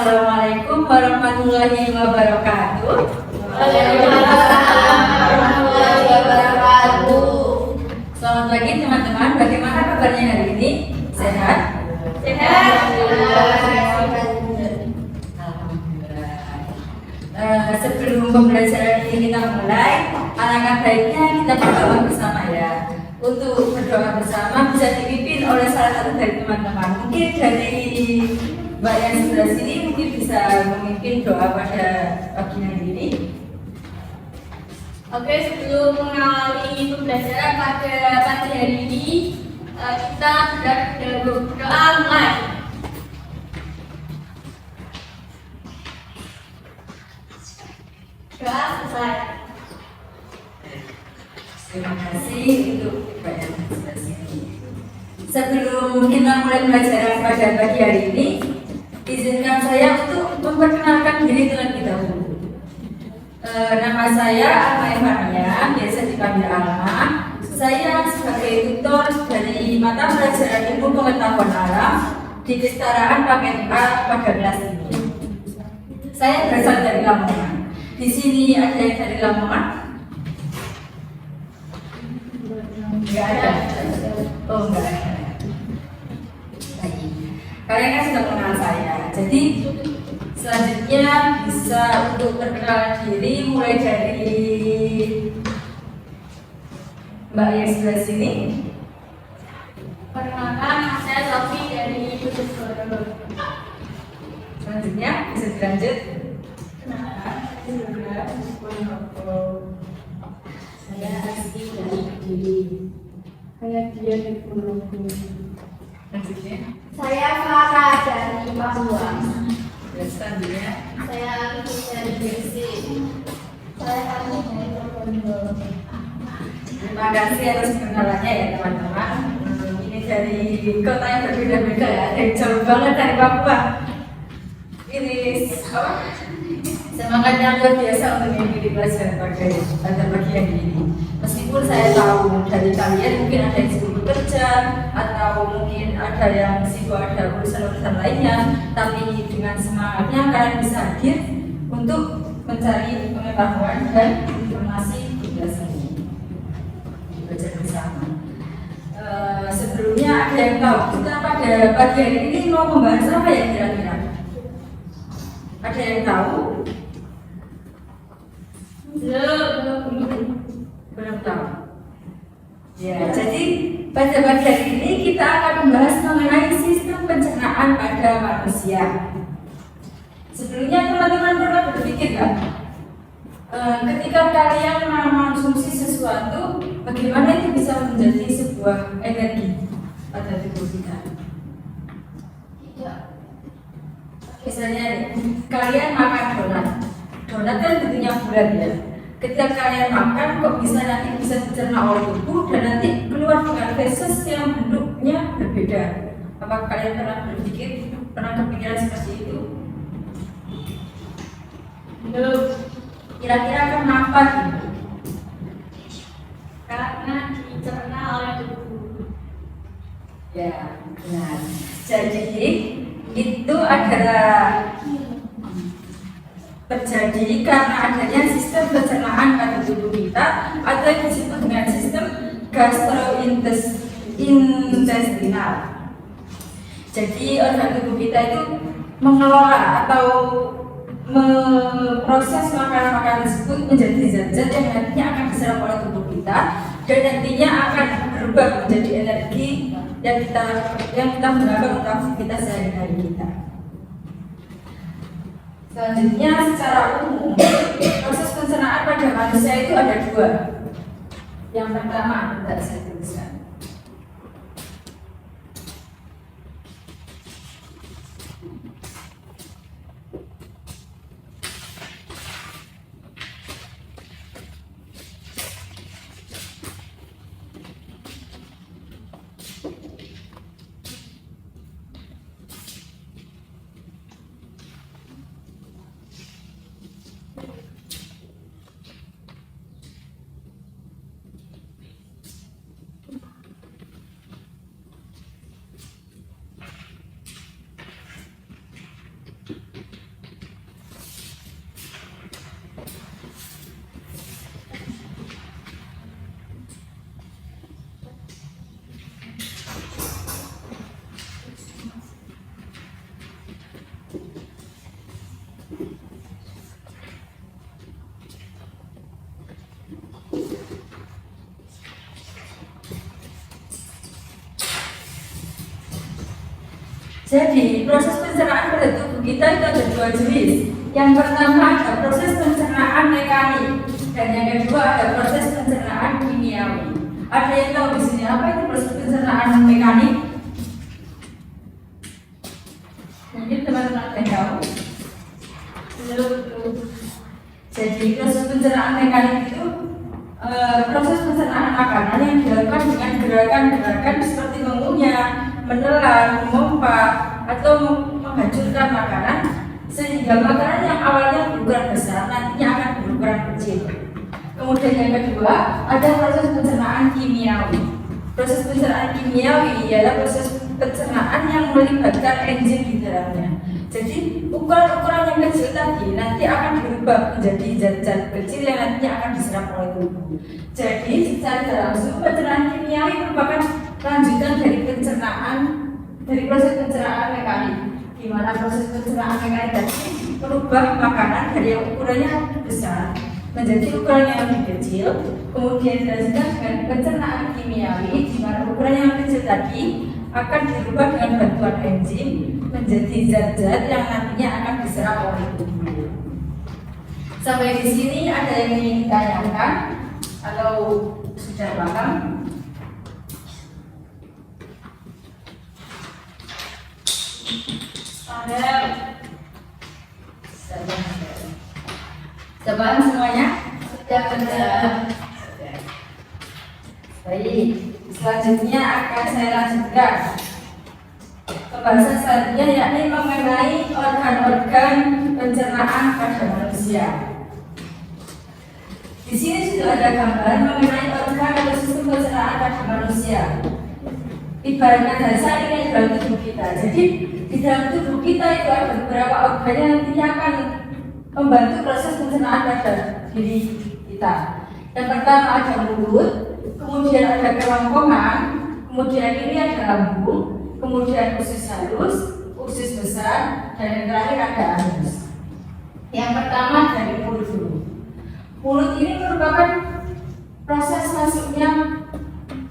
Assalamualaikum warahmatullahi wabarakatuh. Waalaikumsalam warahmatullahi wabarakatuh. Selamat pagi teman-teman. Bagaimana kabarnya hari ini? Sehat? Sehat. Alhamdulillah. Sebelum pembelajaran ini kita mulai, alangkah baiknya kita berdoa bersama ya. Untuk berdoa bersama bisa dipimpin oleh salah satu dari teman-teman. Mungkin dari Mbak yang sebelah sini mungkin bisa memimpin doa pada pagi hari ini. Oke, sebelum mengawali pembelajaran pada pagi hari ini, kita berdoa mulai. Doa selesai. Terima kasih untuk Mbak yang sebelah sini. Sebelum kita mulai pembelajaran pada pagi hari ini, izinkan saya untuk memperkenalkan diri terlebih dahulu. Nama saya Alma Evania, biasa dipanggil Alma. Saya sebagai tutor dari mata pelajaran ilmu pengetahuan alam di kesetaraan paket A pada kelas ini. Saya berasal dari Lamongan. Di sini ada yang dari Lamongan? Enggak ada. Oh, enggak ada. Baik. Kalian kan sudah mengenal saya. Jadi selanjutnya bisa untuk perkenalan diri mulai dari Mbak yang sebelah sini. Perkenalkan, saya Sofi dari Bojonegoro. Selanjutnya bisa dilanjut. Saya Asti dari Kediri. Saya Dia dari Ponorogo. Selanjutnya. Saya Farah dari Papua. Dan selanjutnya. Saya Alif dari Gresik. Saya Ani dari Probolinggo. Terima kasih atas perkenalannya ya teman-teman. Ini dari kota yang berbeda-beda ya, dari jauh banget dari Papua. Ini apa? Semangatnya luar biasa untuk mengikuti pelajaran pada pagi hari ini. Meskipun saya tahu dari kalian mungkin ada yang sibuk bekerja atau mungkin ada yang sibuk ada urusan-urusan lainnya, tapi dengan semangatnya kalian bisa hadir untuk mencari pengetahuan dan informasi di kelas ini. Belajar bersama. Sebelumnya ada yang tahu kita pada pagi hari ini mau membahas apa ya kira-kira? Ada yang tahu? Belum tahu. Ya, jadi pada pagi hari ini kita akan membahas mengenai sistem pencernaan pada manusia. Sebelumnya teman-teman pernah berpikir kan? Ketika kalian mengonsumsi sesuatu, bagaimana itu bisa menjadi sebuah energi pada tubuh kita? Tidak. Misalnya kalian makan donat, donat kan bentuknya bulat ya. Ketika kalian makan kok bisa nanti bisa dicerna oleh tubuh dan nanti keluar dengan feses yang bentuknya berbeda. Apakah kalian pernah berpikir, pernah kepikiran seperti itu? Belum. Kira-kira kenapa gitu? Karena dicerna oleh tubuh. Ya, benar. Jadi itu adalah terjadi karena adanya sistem pencernaan pada tubuh kita atau yang disebut dengan sistem gastrointestinal. Jadi organ tubuh kita itu mengelola atau memproses makanan-makanan tersebut menjadi zat-zat yang nantinya akan diserap oleh tubuh kita dan nantinya akan berubah menjadi energi yang kita gunakan untuk aktivitas sehari-hari kita. Selanjutnya secara umum proses pencernaan pada manusia itu ada dua. Yang pertama tidak saya tuliskan. Jadi proses pencernaan pada tubuh kita itu ada dua jenis. Yang pertama ada proses pencernaan mekanik dan yang kedua ada proses pencernaan kimiawi. Ada yang tahu di sini apa itu proses pencernaan mekanik? Mungkin teman-teman ada yang tahu. Jadi proses pencernaan mekanik itu proses pencernaan makanan yang dilakukan dengan gerakan-gerakan seperti mengunyah, menelan, memompa, atau menghancurkan makanan sehingga makanan yang awalnya berukuran besar nantinya akan berukuran kecil. Kemudian yang kedua ada proses pencernaan kimiawi. Proses pencernaan kimiawi ialah proses pencernaan yang melibatkan enzim di dalamnya. Jadi ukuran-ukuran yang kecil tadi nanti akan berubah menjadi zat-zat kecil yang nantinya akan diserap oleh tubuh. Jadi secara langsung pencernaan kimiawi merupakan lanjutan dari proses pencernaan mekanik, di mana proses pencernaan mekanik tadi merubah makanan dari yang ukurannya besar menjadi ukuran yang lebih kecil, kemudian dilanjutkan dengan pencernaan kimiawi, di mana ukuran yang kecil tadi akan dirubah dengan bantuan enzim menjadi zat-zat yang nantinya akan diserap oleh tubuh. Sampai di sini ada yang ingin ditanyakan atau sudah paham? Sudah paham semuanya? Sudah benar. Baik, selanjutnya akan saya lanjutkan. Pembahasan selanjutnya yakni mengenai organ-organ pencernaan pada manusia. Di sini sudah ada gambar mengenai organ atau sistem pencernaan pada manusia. Ibaratnya dasar ini dalam tubuh kita. Jadi di dalam tubuh kita itu ada beberapa organ yang nantinya akan membantu proses pencernaan pada diri kita. Yang pertama ada mulut, kemudian ada kerongkongan, kemudian ini ada lambung, kemudian usus halus, usus besar, dan yang terakhir ada anus. Yang pertama dari mulut dulu. Mulut ini merupakan proses masuknya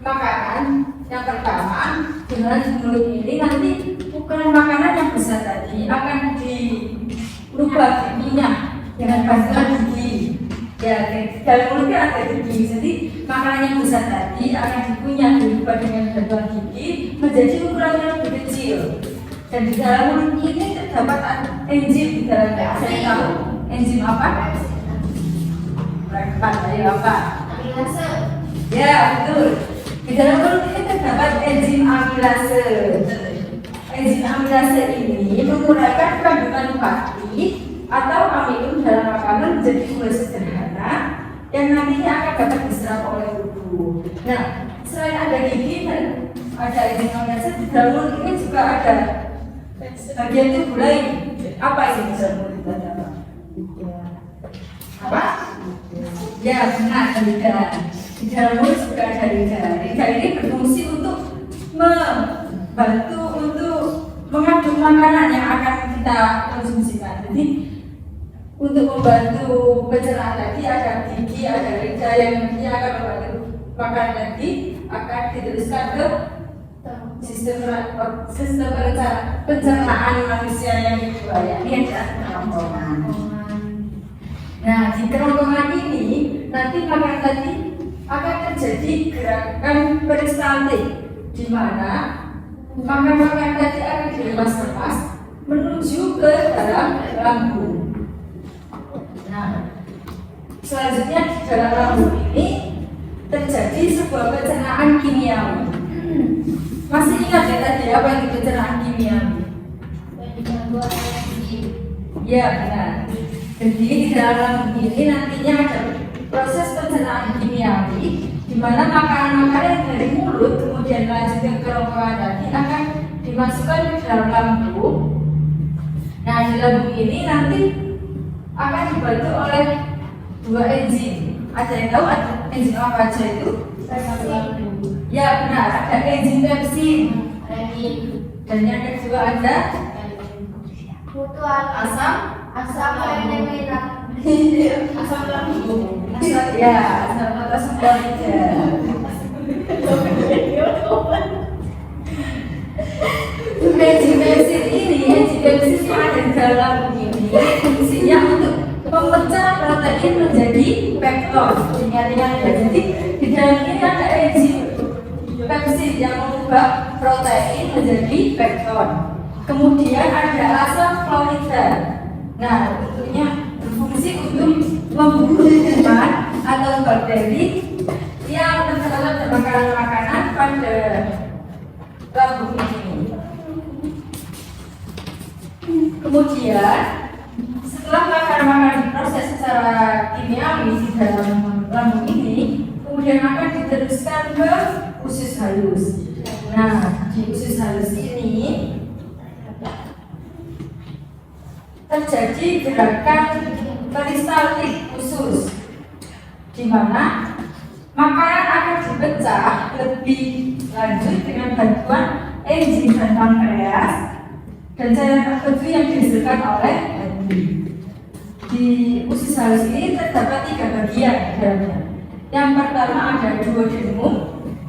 makanan. Yang pertama, dengan mulut ini nanti ukuran makanan yang besar tadi akan dirubah dikunyah dengan bantuan gigi. Ya, di dalam mulutnya ada gigi. Jadi makanan yang besar tadi akan dikunyah dirubah dengan bantuan gigi menjadi ukuran yang lebih kecil. Dan di dalam mulut ini terdapat enzim di dalamnya. Saya tahu enzim apa? Berapa? Dari apa? Amilase. Ya, betul. Di dalam mulut ini terdapat enzim amilase. Enzim amilase ini menguraikan kandungan peptid atau amino dalam makanan menjadi gula sederhana yang nantinya akan dapat diserap oleh tubuh. Nah, selain ada gigi dan ada enzim amilase, di dalam mulut ini juga ada bagian tubuh lain. Apa ini di dalam mulut kita? Apa? Ya, benar, lidah. Di dalam mulut juga ada lidah. Lidah ini berfungsi untuk membantu untuk mengaduk makanan yang akan kita konsumsikan. Jadi untuk membantu pencernaan tadi ada gigi, ada lidah yang nantinya akan membantu makanan tadi akan diteruskan ke sistem pencernaan manusia yang kedua, yakni adalah kerongkongan. Nah, di kerongkongan ini nanti makanan tadi akan terjadi gerakan peristaltik, di mana makanan tadi akan dilepas-lepas menuju ke dalam lambung. Nah, selanjutnya di dalam lambung ini terjadi sebuah pencernaan kimiawi. Masih ingat ya tadi apa yang pencernaan kimiawi? Ya, benar. Jadi di dalam lambung ini nantinya ada proses pencernaan kimiawi, di mana makanan-makanan dari mulut kemudian lanjut ke kerongkongan tadi akan dimasukkan ke dalam lambung. Nah, di lambung ini nanti akan dibantu oleh dua enzim. Ada yang tahu ada enzim apa aja itu? Ya, benar, ada enzim pepsin. Dan yang kedua ada asam merah. Asam lambung. Ya, asam lambung. Enzim pepsin enzim yang ada di dalam ini fungsinya untuk memecah protein menjadi peptid. Ingat-ingat ya, jadi di dalam ini ada enzim pepsid yang mengubah protein menjadi peptid. Kemudian ada asam klorida. Nah, tentunya berfungsi untuk membunuh kuman atau bakteri yang terdapat dalam makanan pada lambung ini. Kemudian setelah makanan diproses secara kimiawi di dalam lambung ini, kemudian akan diteruskan ke usus halus. Nah, di usus halus ini terjadi gerakan peristaltik usus, di mana makanan akan dipecah lebih lanjut dengan bantuan enzim dan pankreas dan cairan tertentu yang dihasilkan oleh hati. Di usus halus ini terdapat 3 bagian di dalamnya. Yang pertama ada duodenum,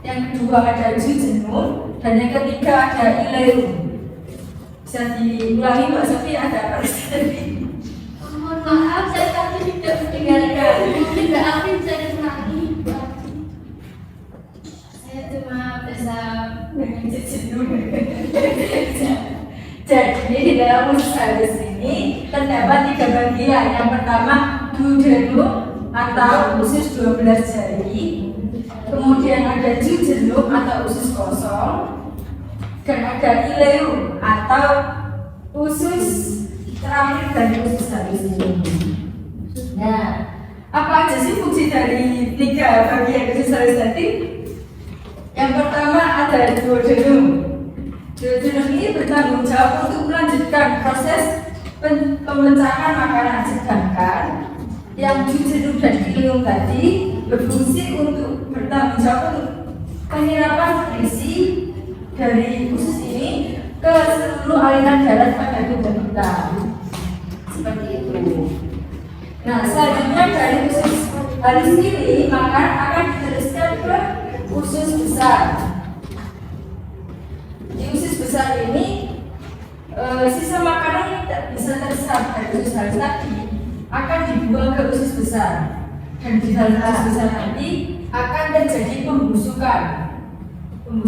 yang kedua ada jejunum, dan yang ketiga ada ileum. Bisa diulangi Mbak Sofi, ada apa tadi? Mohon maaf, saya tadi tidak mendengarkan. Tidak aktif saya ulangi. Saya cuma bisa Jejunum. Jadi di dalam usus halus ini terdapat 3 bagian. Yang pertama duodenum atau usus 12 jari. Kemudian ada jejunum atau usus kosong. Dan ada ileum atau usus terakhir dari usus halus ini. Nah, apa aja sih fungsi dari 3 bagian usus halus tadi? Yang pertama ada duodenum. Duodenum ini bertanggung jawab untuk melanjutkan proses pemecahan makanan, sedangkan yang jejunum dan ileum tadi berfungsi untuk bertanggung jawab untuk penyerapan nutrisi dari usus ini ke seluruh aliran darah pada tubuh kita. Seperti itu. Nah, selanjutnya dari usus halus ini maka akan diteruskan ke usus besar. Di usus besar ini sisa makanan yang tidak bisa terserap dari usus halus tadi akan dibuang ke usus besar, dan di dalam usus besar nanti akan terjadi pembusukan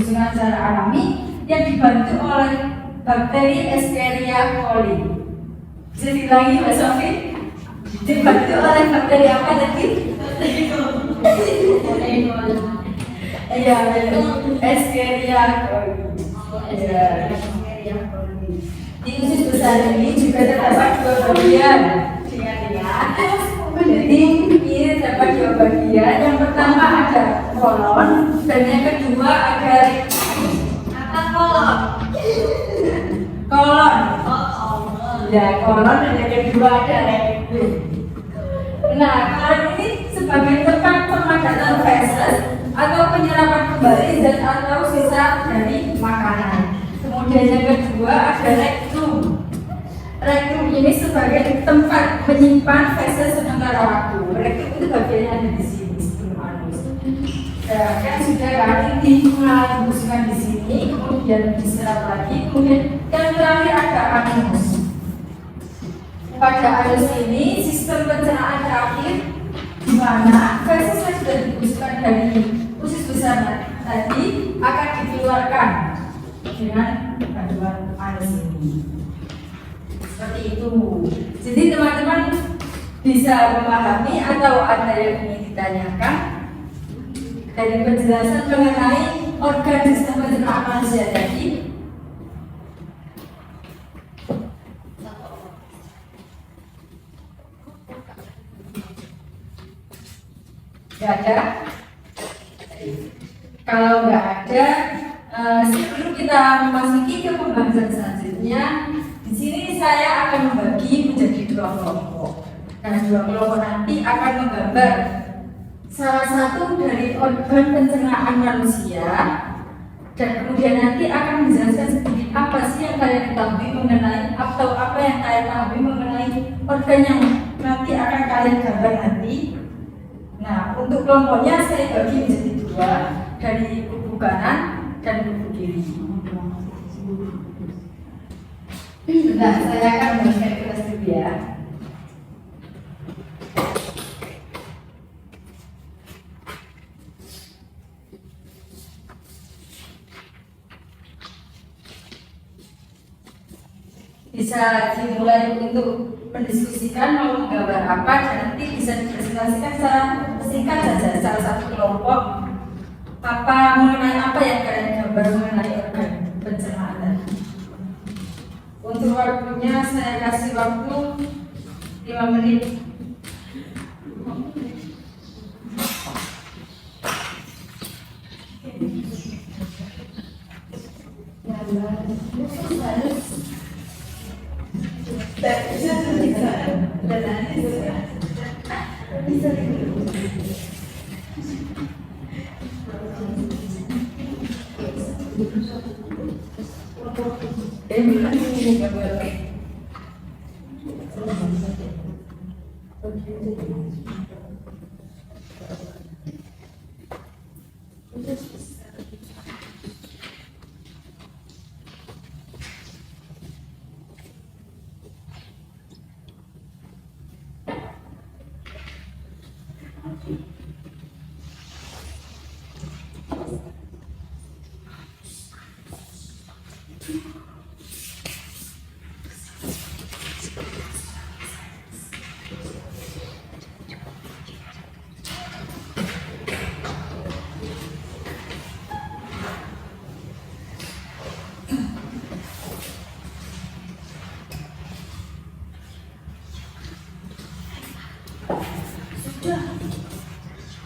secara alami yang dibantu oleh bakteri Escherichia coli. Jadi lagi Mbak Sofi, dibantu oleh bakteri apa tadi? Iya, Escherichia coli. Di usus besar ini juga terdapat 2 bagian. Ingat-ingat. Jadi ini terdapat 2 bagian. Yang pertama ada kolon dan yang kedua ada apa kolon? Kolon. Ya, kolon dan yang kedua ada rektum. Nah, kolon ini sebagai tempat pemadatan feses atau penyerapan kembali zat atau sisa dari makanan. Kemudian yang kedua ada rektum. Rektum ini sebagai tempat menyimpan feses sementara waktu. Rektum itu bagian yang ada di sini sebelum anus. Yang sudah inti mengalami di sini, kemudian diserap lagi, kemudian yang terakhir ada anus. Pada anus ini sistem pencernaan terakhir di mana feses yang sudah dibusukkan dari usus besar tadi akan dikeluarkan dengan bantuan anus ini. Seperti itu. Jadi teman-teman bisa memahami atau ada yang ingin ditanyakan dari penjelasan mengenai organ sistem pencernaan manusia tadi. Tidak ada? Kalau nggak ada, sebelum kita memasuki ke pembahasan selanjutnya, di sini saya akan membagi menjadi 2 kelompok. Nah, 2 kelompok nanti akan menggambar salah satu dari organ pencernaan manusia, dan kemudian nanti akan menjelaskan sedikit apa sih yang kalian ketahui mengenai atau apa yang kalian ketahui mengenai organ yang nanti akan kalian gambar nanti. Nah, untuk kelompoknya saya bagi menjadi 2, dari kubu kanan dan kubu kiri. Nah, saya akan memberikan tugas dulu ya. Bisa dimulai untuk mendiskusikan mau menggambar apa dan nanti bisa dipresentasikan secara singkat saja salah satu kelompok apa mengenai apa yang kalian gambar mengenai organ pencernaan tadi. Untuk waktunya saya kasih waktu 5 menit.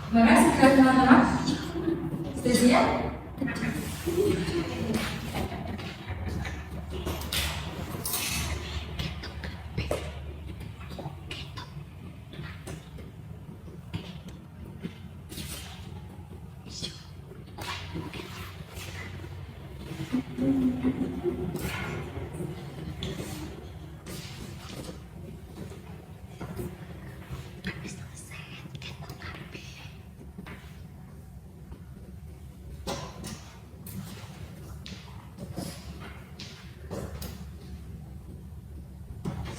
Terima kasih teman-teman. Setuju ya?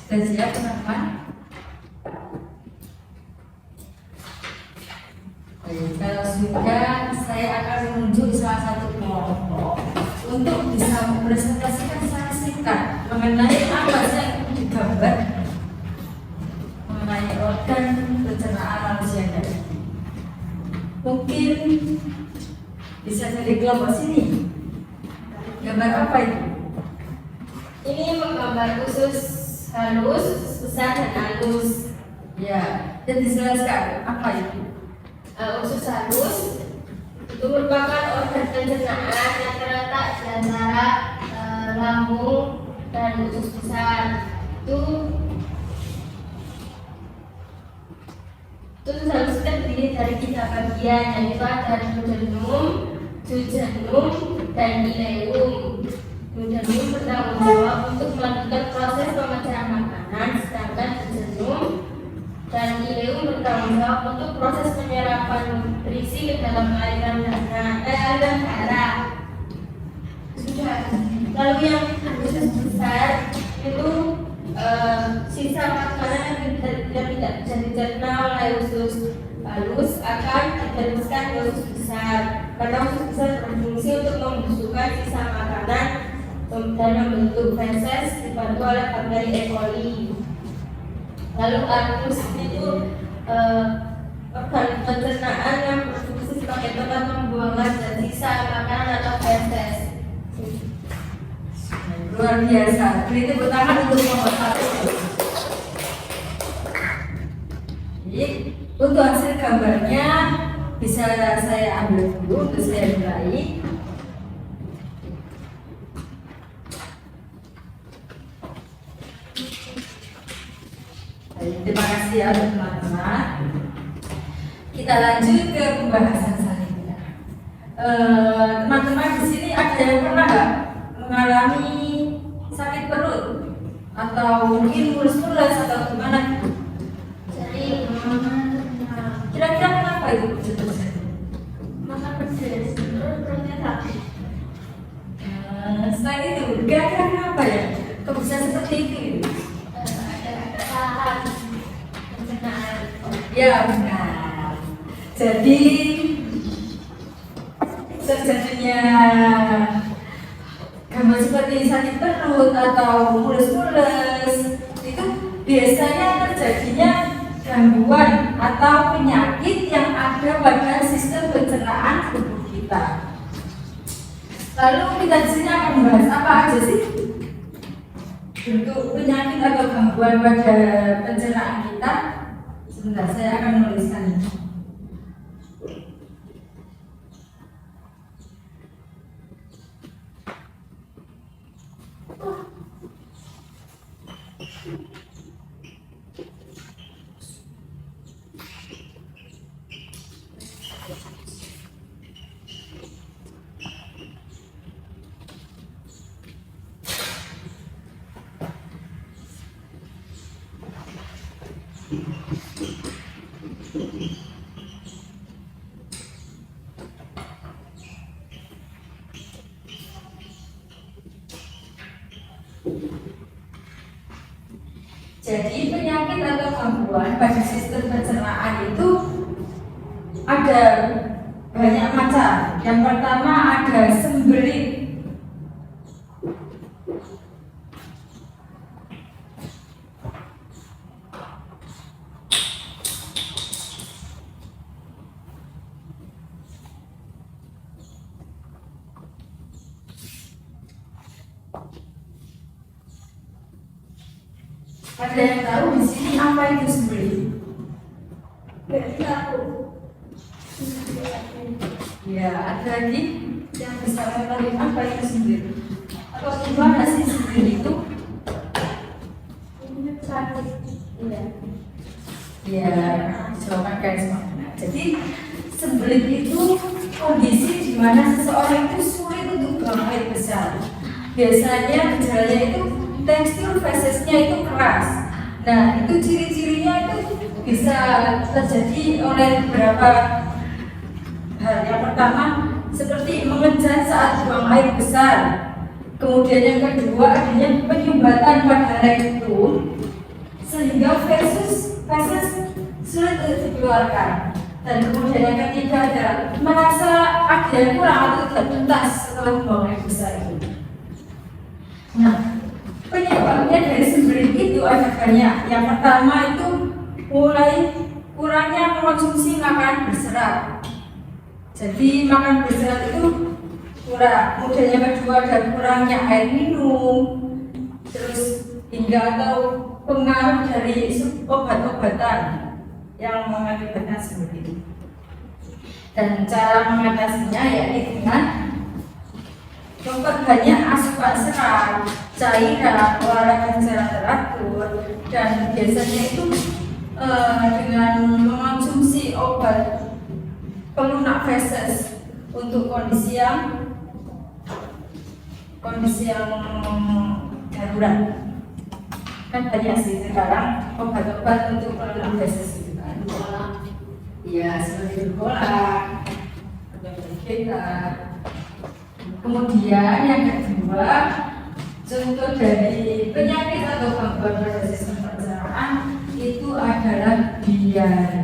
Sudah siap teman-teman? Baik, kalau sudah, saya akan menunjuk salah satu kelompok untuk bisa mempresentasikan secara singkat mengenai apa sih yang digambar mengenai organ pencernaan manusia tadi. Mungkin bisa dari kelompok sini. Gambar apa itu? Ini menggambar usus halus, besar dan halus. Ya, dan dijelaskan apa itu? Usus halus itu merupakan organ pencernaan yang terletak di antara lambung dan usus besar. Usus halus terdiri dari 3 bagian, yaitu ada duodenum, dan ileum. Duodenum bertanggung jawab untuk melakukan proses pemecahan makanan, sedangkan duodenum dan ileum bertanggung jawab untuk proses penyerapan nutrisi ke dalam aliran darah. Lalu yang usus besar itu sisa makanan yang tidak bisa dicerna oleh usus halus akan diteruskan ke usus besar, karena usus besar berfungsi untuk membusukkan sisa makanan dan membentuk feses dibantu oleh bakteri E. coli. Lalu anus itu organ pencernaan yang berfungsi sebagai tempat pembuangan dan sisa makanan atau feses. Luar biasa. Beri tepuk tangan untuk kelompok 1. Untuk hasil gambarnya bisa saya ambil dulu untuk saya mulai. Terima kasih ya teman-teman. Kita lanjut ke pembahasan selanjutnya. Teman-teman di sini ada yang pernah nggak mengalami sakit perut atau mungkin mulus-mulus atau gimana? Jadi Kira-kira kenapa itu? makan pedas terus perutnya sakit. Selain itu, kira-kira kenapa ya? Kok bisa seperti itu. Ada salah pencernaan. Ya benar. Jadi terjadinya gambar seperti sakit perut atau mulus-mulus itu biasanya terjadinya gangguan atau penyakit yang ada pada sistem pencernaan tubuh kita. Lalu kita di sini akan membahas apa aja sih bentuk penyakit atau gangguan pada pencernaan kita. Sebentar, saya akan menuliskan ini. Jadi penyakit atau gangguan pada sistem pencernaan itu ada banyak macam. Yang pertama ada sembelit. Ada yang tahu di sini apa itu sembelit? Nggak tahu. Ya, ada lagi yang bisa mengetahui apa itu sembelit? Atau gimana sih sembelit itu? Ini sakit. Iya. Ya, jawaban guys. Jadi sembelit itu kondisi di mana seseorang itu sulit untuk buang air besar. Biasanya gejalanya itu tekstur fesesnya itu keras. Nah, itu ciri-cirinya itu bisa terjadi oleh beberapa hal. Yang pertama, seperti mengejan saat buang air besar. Kemudian yang kedua, adanya penyumbatan pada rektum sehingga feses sulit untuk dikeluarkan. Dan kemudian yang ketiga adalah merasa ada yang kurang atau tidak tuntas setelah buang air besar itu. Nah, penyebabnya dari sembelit itu ada banyak. Yang pertama itu mulai kurangnya mengonsumsi makanan berserat. Jadi makan berserat itu kurang. Kemudian yang kedua ada kurangnya air minum, terus hingga atau pengaruh dari obat-obatan yang mengakibatkan sembelit. Dan cara mengatasinya yakni dengan memperbanyak asupan serat, cairan, olahraga secara teratur, dan biasanya itu dengan mengonsumsi obat pelunak feses untuk kondisi yang darurat. Kan banyak sih sekarang obat-obat untuk pelunak feses itu kan. Ya, seperti Durkolak, kita. Kemudian yang kedua, contoh dari penyakit atau gangguan pada sistem pencernaan itu adalah diare.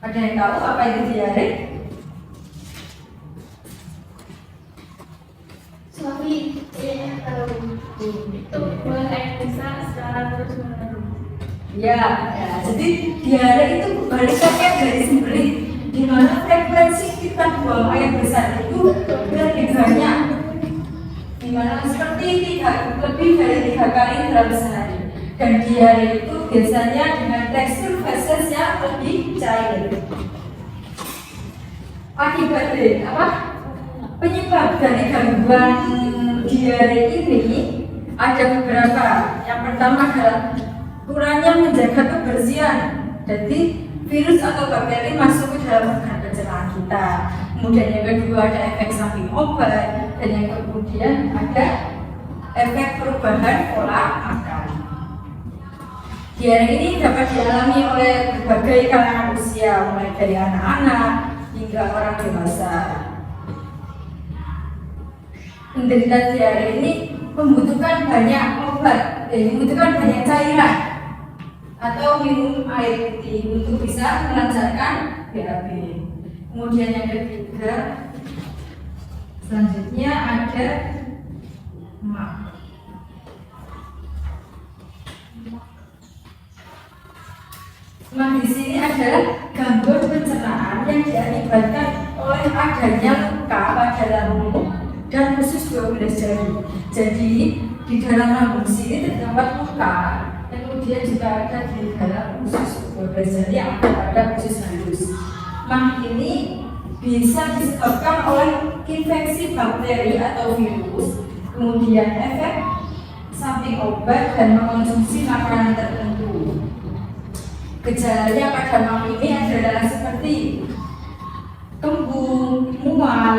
Ada yang tahu apa itu diare? Sorry, saya tahu. Itu buang air besar secara terus-menerus. Ya, jadi diare itu kebalikannya dari sembelit, di mana frekuensi kita buang air besar itu lebih banyak, di mana seperti lebih dari 3 kali dalam sehari. Dan diare itu biasanya dengan tekstur feses yang lebih cair. Akibat dari apa? Penyebab dari gangguan diare ini ada beberapa. Yang pertama adalah kurangnya menjaga kebersihan. Jadi virus atau bakteri masuk ke dalam organ pencernaan kita. Kemudian yang kedua ada efek samping obat, dan yang kemudian ada efek perubahan pola makan. Diare ini dapat dialami oleh berbagai kalangan usia, mulai dari anak-anak hingga orang dewasa. Penderita diare ini membutuhkan banyak obat, membutuhkan banyak cairan atau minum air putih untuk bisa melancarkan BAB. Kemudian yang ketiga, selanjutnya ada di sini adalah gangguan pencernaan yang diakibatkan oleh adanya luka pada lambung dan usus 12 jari. Jadi di dalam lambung sini terdapat luka, kemudian juga ada di dalam usus 12 jari yang ada pada usus halus. Ini bisa disebabkan oleh infeksi bakteri atau virus, kemudian efek samping obat dan mengonsumsi makanan tertentu. Gejalanya pada MAM ini adalah seperti kembung, mual,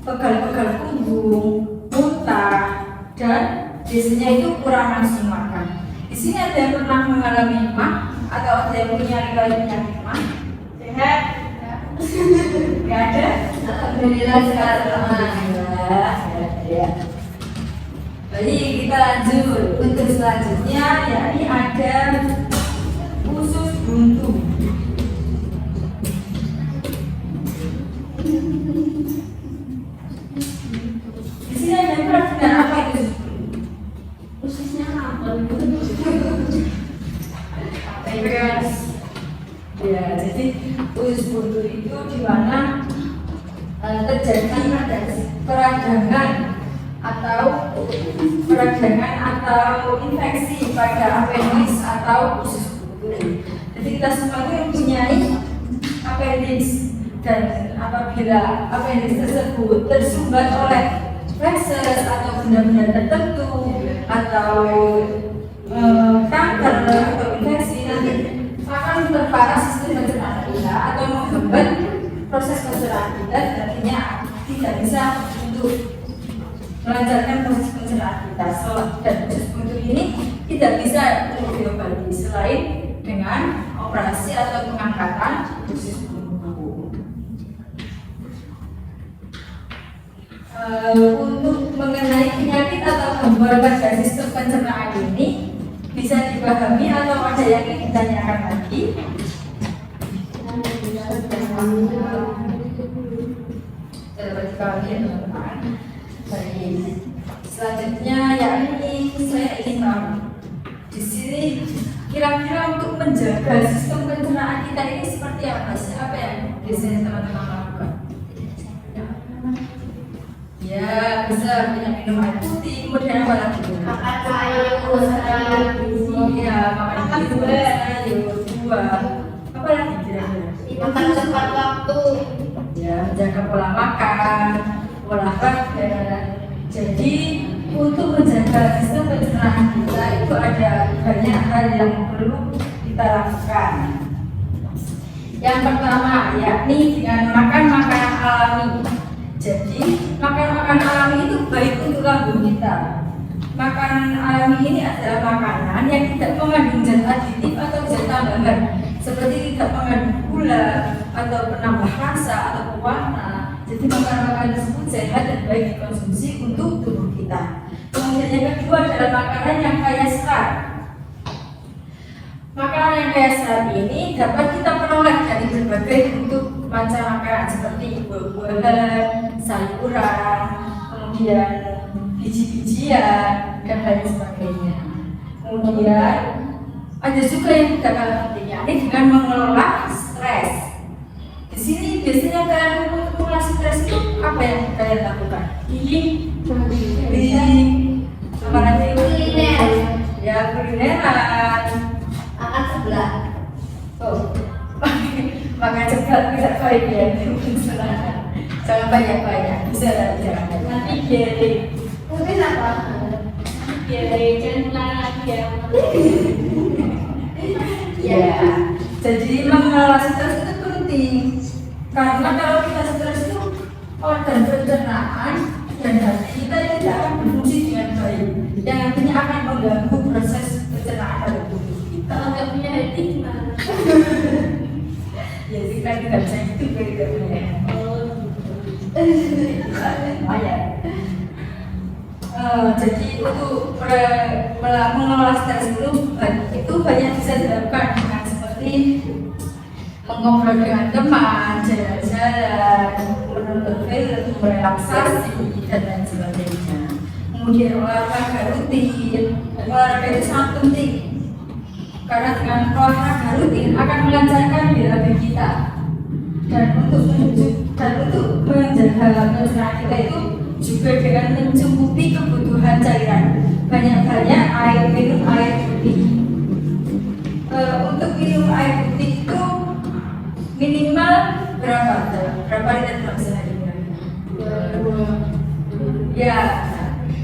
pegal-pegal punggung, muntah, dan biasanya itu kurang nafsu makan. Di sini ada yang pernah mengalami MAM atau ada yang punya penyakit MAM? Sehat? Gak ada? Alhamdulillah sekarang. Ya. Baik, kita lanjut. Untuk selanjutnya, yakni ada usus buntu. Di sini ada perhatian apa itu? Ususnya apa? Ya, jadi usus buntu itu di mana terjadi peradangan atau infeksi pada appendix atau usus buntu. Jadi kita semua itu mempunyai appendix, dan apabila appendix tersebut tersumbat oleh feses atau benda-benda tertentu atau kanker atau infeksi, nanti akan memperparah sistem pencernaan kita atau menghambat proses pencernaan kita, dan artinya tidak bisa untuk melancarkan proses pencernaan kita. Dan usus buntu ini tidak bisa untuk diobati selain dengan operasi atau pengangkatan usus buntu. Untuk mengenai penyakit atau gangguan pada sistem pencernaan ini bisa dipahami atau ada yang ingin ditanyakan lagi? Teman-teman. Baik. Selanjutnya yakni saya ingin tahu di sini kira-kira untuk menjaga sistem pencernaan kita ini seperti apa sih? Apa yang biasanya teman-teman lakukan? Ya, bisa banyak minum air putih, kemudian apa lagi? Makan sayur, Iya, makan buah. Apa lagi kira-kira? makan tepat waktu. Ya, menjaga pola makan, olahraga. Jadi untuk menjaga sistem pencernaan kita itu ada banyak hal yang perlu kita lakukan. Yang pertama yakni dengan makan makanan alami. Jadi makanan alami itu baik untuk lambung kita. Makanan alami ini adalah makanan yang tidak mengandung zat aditif atau zat tambahan, seperti tidak mengandung gula atau penambah rasa atau pewarna. Jadi makanan-makanan tersebut sehat dan baik dikonsumsi untuk tubuh kita. Kemudian yang kedua adalah makanan yang kaya serat. Makanan yang kaya serat ini dapat kita peroleh dari berbagai bentuk macam makanan seperti buah-buahan, sayuran, kemudian biji-bijian, dan lain sebagainya. Kemudian ada juga yang tidak kalah pentingnya, ini dengan mengelola stres. Di sini biasanya kalian mengelola stres itu apa yang kalian lakukan? Apa lagi? Kuliner. Ya, kulineran. Makan sebelah. Oh, makan cepat tidak baik ya. Jangan banyak-banyak, bisa jangan banyak. Nanti diare. Mungkin apa? Diare, jangan ulang lagi ya. Ya, jadi mengelola stres itu penting. Karena kalau kita stres itu organ pencernaan dan hati kita tidak akan berfungsi dengan baik, yang nantinya akan mengganggu proses pencernaan pada tubuh kita. Kalau nggak punya hati gimana? Ya kita tidak bisa hidup kalau tidak punya. Lumayan. Jadi untuk mengelola stres itu banyak bisa dilakukan dengan seperti mengobrol dengan teman, jalan-jalan, menonton film, relaksasi, dan lain sebagainya. Kemudian olahraga rutin, olahraga itu sangat penting karena dengan olahraga rutin akan melancarkan BAB kita dan untuk menjaga pencernaan kita itu juga dengan mencukupi kebutuhan cairan, banyak-banyak minum air putih. Untuk minum air putih itu minimal berapa liter dalam sehari? Ya,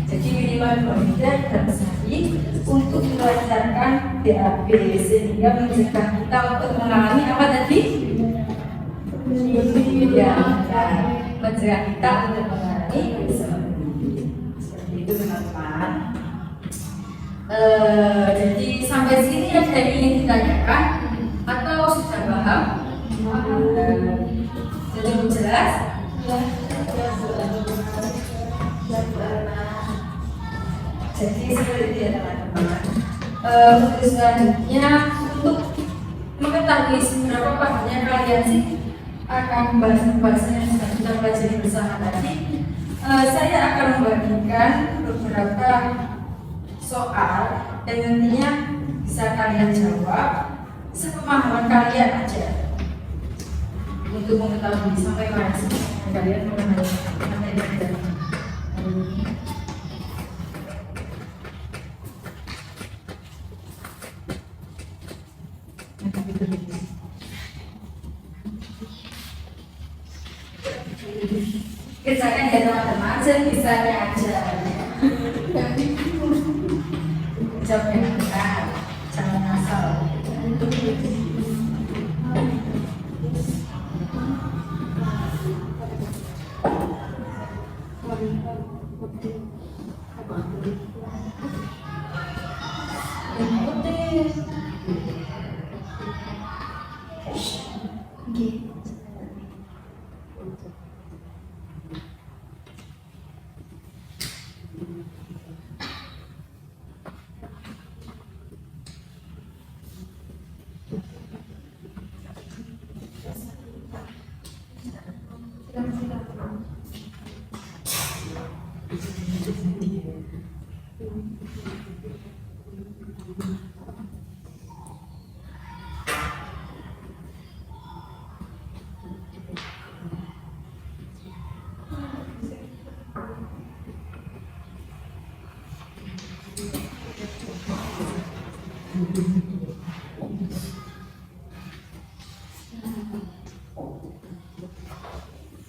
jadi minimal 2 liter dalam sehari untuk melancarkan BAB sehingga mencegah kita untuk mengalami apa tadi? Ya, mencegah kita untuk mengalami seperti itu teman-teman. Jadi sampai sini ada yang ingin ditanyakan atau sudah paham? Sudah cukup jelas? Jadi seperti itu ya teman-teman. Untuk selanjutnya, untuk mengetahui seberapa pahamnya kalian sih akan bahas-bahasan yang sudah kita pelajari bersama tadi, saya akan membagikan beberapa soal yang nantinya bisa kalian jawab sepemahaman kalian aja untuk mengetahui sampai mana sih kalian mengenai materi kita hari ini. Kerjakan ya teman-teman, sebisanya aja. Jawab yang benar, jangan asal.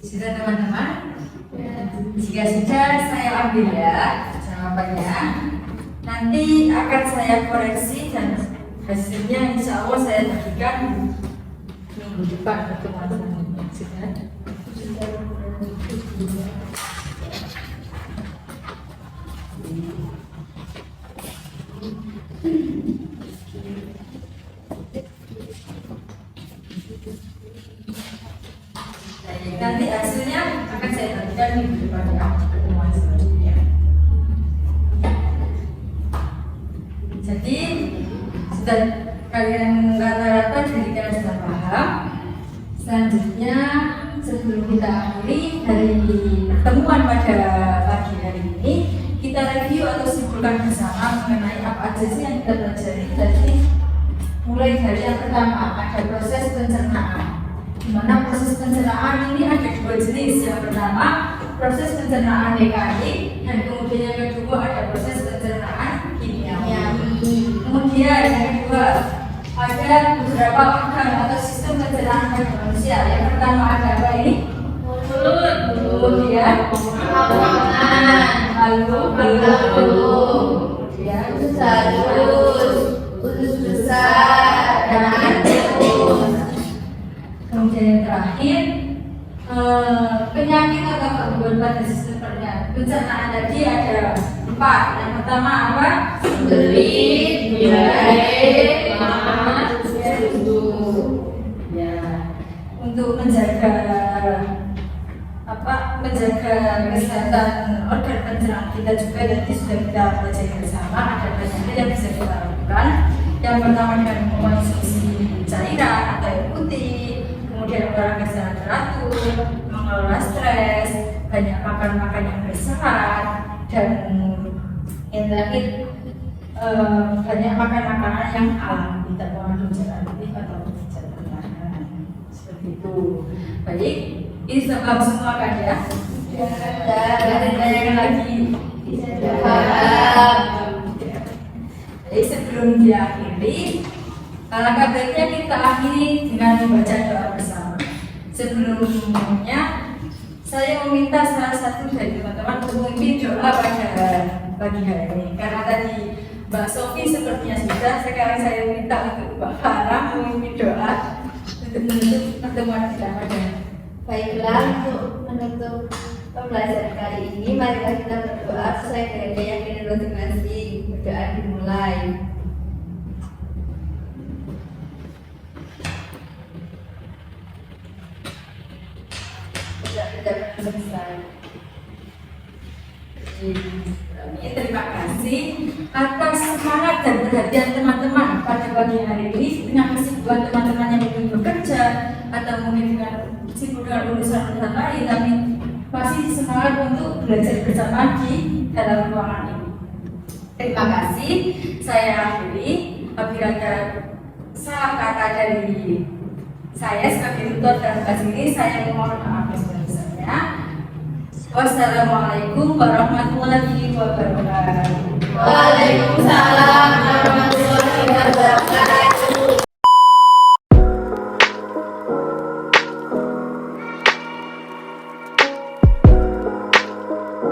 Sudah teman-teman? Jika sudah, saya ambil ya jawabannya. Nanti akan saya koreksi dan hasilnya insya Allah saya bagikan minggu depan ke teman-teman. Sudah? Nanti hasilnya akan saya bagikan minggu depan ya, pertemuan selanjutnya. Jadi sudah kalian rata-rata dari kalian sudah paham. Selanjutnya sebelum kita akhiri dari pertemuan pada pagi hari ini, kita review atau simpulkan bersama mengenai apa aja sih yang kita pelajari tadi. Mulai dari yang pertama ada proses pencernaan. Di mana proses pencernaan ini ada dua jenis. Yang pertama proses pencernaan mekanik dan kemudian yang kedua ada proses pencernaan kimiawi. Kemudian yang kedua ada beberapa organ atau sistem pencernaan pada manusia. Yang pertama ada apa ini? Mulut. Kemudian lalu kemudian usus besar dan kemudian yang terakhir penyakit atau gangguan pada sistem pencernaan tadi ada 4. Yang pertama apa? Belit, diare, panas, susu. Ya, untuk menjaga apa menjaga kesehatan organ pencernaan kita juga. Nanti sudah kita pelajari bersama, ada banyak hal yang bisa kita lakukan. Yang pertama dengan mengonsumsi cairan atau air putih, kemudian olahraga secara teratur, mengelola stres, banyak makan yang berserat, dan yang terakhir banyak makan makanan yang alami, tidak mengandung zat aktif atau zat berbahan. Seperti itu. Baik, ini sebab semua kan ya? Ada ditanyakan lagi? Jadi sebelum diakhiri, alangkah baiknya kita akhiri dengan membaca doa bersama. Sebelumnya, saya meminta salah satu dari teman-teman untuk memimpin doa pada pagi hari ini. Karena tadi Mbak Sofi sepertinya sudah, sekarang saya minta untuk Mbak Farah memimpin doa untuk menutup pertemuan kita pada. Baiklah, untuk menutup pembelajaran kali ini, marilah kita berdoa sesuai dengan keyakinan masing-masing. Berdoa dimulai. Selesai. Terima kasih atas semangat dan perhatian teman-teman pada pagi hari ini dengan kesibukan teman-teman yang ingin bekerja atau mungkin dengan sibuk dengan urusan lain, tapi masih semangat untuk belajar bersama di dalam ruangan ini. Terima kasih. Saya akhiri. Apabila ada salah kata dari saya sebagai tutor dalam kelas ini, saya mohon maaf sebesar-besarnya. Wassalamualaikum warahmatullahi wabarakatuh. Waalaikumsalam